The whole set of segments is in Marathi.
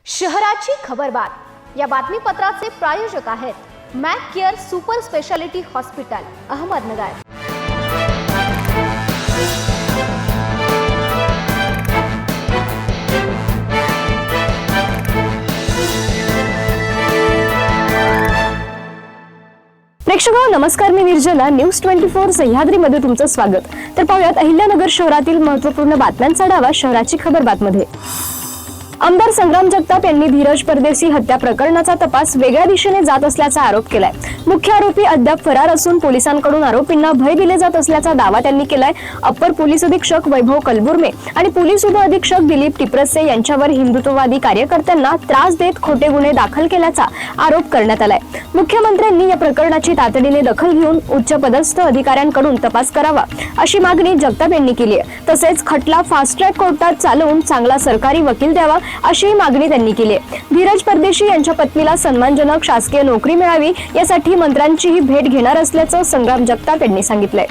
शहराची खबरबात या बातमीपत्राचे प्रायोजक आहेत Mac care super speciality hospital Ahmednagar. प्रेक्षकांनो नमस्कार, मी निर्जला। न्यूज 24 सह्याद्री मध्ये तुमचं स्वागत। तर पाहूयात अहिल्यानगर शहरातील महत्त्वपूर्ण बातम्यांचा आढावा शहराची खबरबातमध्ये। आमदार संग्राम जगताप यांनी धीरज परदेशी हत्या प्रकरणाचा तपास वेगळ्या दिशेने जात असल्याचा आरोप केलाय। मुख्य आरोपी अद्याप फरार असून पोलिसांकडून आरोपींना भय दिले जात असल्याचा दावा त्यांनी केलाय। अप्पर पोलीस अधीक्षक वैभव कलबुर्मे आणि पोलीस उप अधीक्षक दिलीप टिपरसे यांच्यावर हिंदुत्ववादी कार्यकर्त्यांना त्रास देत खोटे गुन्हे दाखल केल्याचा आरोप करण्यात आलाय। मुख्यमंत्र्यांनी या प्रकरणाची तातडीने दखल घेऊन उच्च पदस्थ अधिकाऱ्यांकडून तपास करावा अशी मागणी जगताप यांनी केली आहे। तसेच खटला फास्ट ट्रॅक कोर्टात चालवून चांगला सरकारी वकील द्यावा अशी मागणी त्यांनी केली आहे। धीरज परदेशी यांच्या पत्नीला सन्मानजनक शासकीय नोकरी मिळावी यासाठी मंत्र्यांचीही भेट घेणार असल्याचं संग्राम जगताप यांनी सांगितलंय।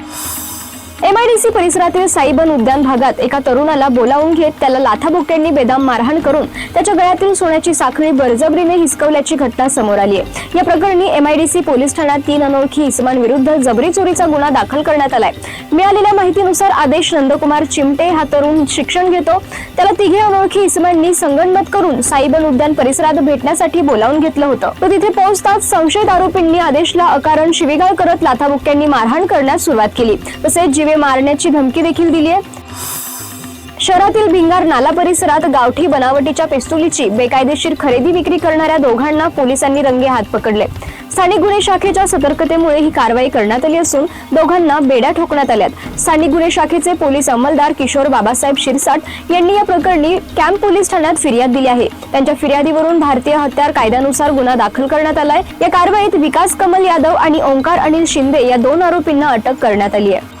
MIDC परिसरातील साईबन उद्यान भागात एका तरुणाला बोलावून घेत त्याला लाथाबुक्क्यांनी बेदम मारहाण करून त्याच्या गळ्यातील सोन्याची साखळी बळजबरीने हिसकवल्याची घटना समोर आली आहे। या प्रकरणी MIDC पोलीस ठाण्यात 3 अनोळखी इसमांविरुद्ध जबरी चोरीचा गुन्हा दाखल करण्यात आलाय। मिळालेल्या माहितीनुसार आदेश नंदकुमार चिमटे हा तरुण शिक्षण घेतो। त्याला 3 अनोळखी इसमांनी संगनमत करून साईबन उद्यान परिसरात भेटण्यासाठी बोलावून घेतलं होतं। तो तिथे पोहोचताच संशयित आरोपींनी आदेशला अकारण शिवीगाळ करत लाथाबुक्क्यांनी मारहाण करण्यास सुरुवात केली। तसेच जीवे मारण्याची धमकी देखील दिली आहे। शहरातील भिंगार नाला परिसरात गावठी बनावटीच्या पिस्तुलीची बेकायदेशीर खरेदी विक्री करणाऱ्या दोघांना पोलिसांनी रंगे हात पकडले। स्थानिक गुन्हे शाखेच्या सतर्कतेमुळे ही कारवाई करण्यात आली असून दोघांना बेड्या ठोकण्यात आल्यात। स्थानिक गुन्हे शाखेचे पोलीस अंमलदार किशोर बाबासाहेब शिरसाट यांनी या प्रकरणी कॅम्प पोलीस ठाण्यात फिर्याद दिली आहे। त्यांच्या फिर्यादीवरून भारतीय हत्यार कायद्यानुसार गुन्हा दाखल करण्यात आलाय। या कारवाईत विकास कमल यादव आणि ओंकार अनिल शिंदे या 2 आरोपींना अटक करण्यात आली आहे।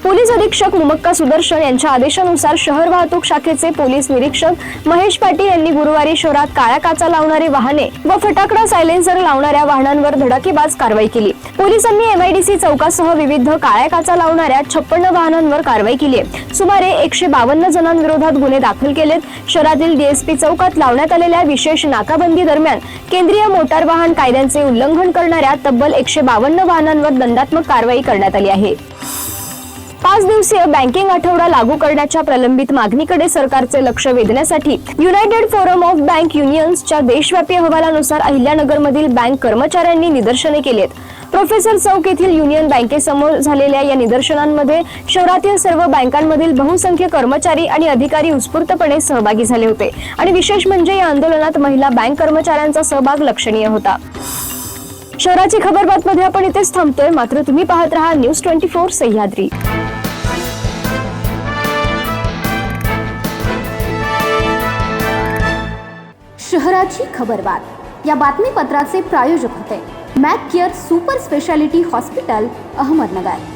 पोलीस अधीक्षक मुमक्का सुदर्शन यांच्या आदेशानुसार शहर वाहतूक शाखेचे पोलीस निरीक्षक महेश पाटील यांनी गुरुवारी शहरात काळ्या काचा लावणारी वाहने व फटाकडा सायलेन्सर लावणाऱ्या वाहनांवर धडाकेबाज कारवाई केली। पोलिसांनी MIDC चौकासह विविध काळ्या काचा लावणाऱ्या 56 वाहनांवर कारवाई केली आहे। सुमारे 152 जणांविरोधात गुन्हे दाखल केलेत। शहरातील DSP चौकात लावण्यात आलेल्या विशेष नाकाबंदी दरम्यान केंद्रीय मोटार वाहन कायद्याचे उल्लंघन करणाऱ्या तब्बल 152 वाहनांवर दंडात्मक कारवाई करण्यात आली आहे। 5 दिवसीय बँकिंग आठवडा लागू करण्याच्या प्रलंबित मागणीकडे सरकारचे लक्ष वेधण्यासाठी युनायटेड फोरम ऑफ बँक युनियन्सच्या देशव्यापी अहवालानुसार अहिल्यानगरमधील बँक कर्मचाऱ्यांनी निदर्शने केली आहेत। प्रोफेसर चौक येथील युनियन बँकेसमोर झालेल्या या निदर्शनांमध्ये शहरातील सर्व बँकांमधील बहुसंख्य कर्मचारी आणि अधिकारी उत्स्फूर्तपणे सहभागी झाले होते आणि विशेष म्हणजे या आंदोलनात महिला बँक कर्मचाऱ्यांचा सहभाग लक्षणीय होता। शहराची खबरबातमध्ये आपण इथेच थांबतोय, मात्र तुम्ही पाहत रहा न्यूज 24 सह्याद्री। शहराची खबरबात या बातमीपत्राचे प्रायोजक होते Mac care super speciality hospital Ahmednagar.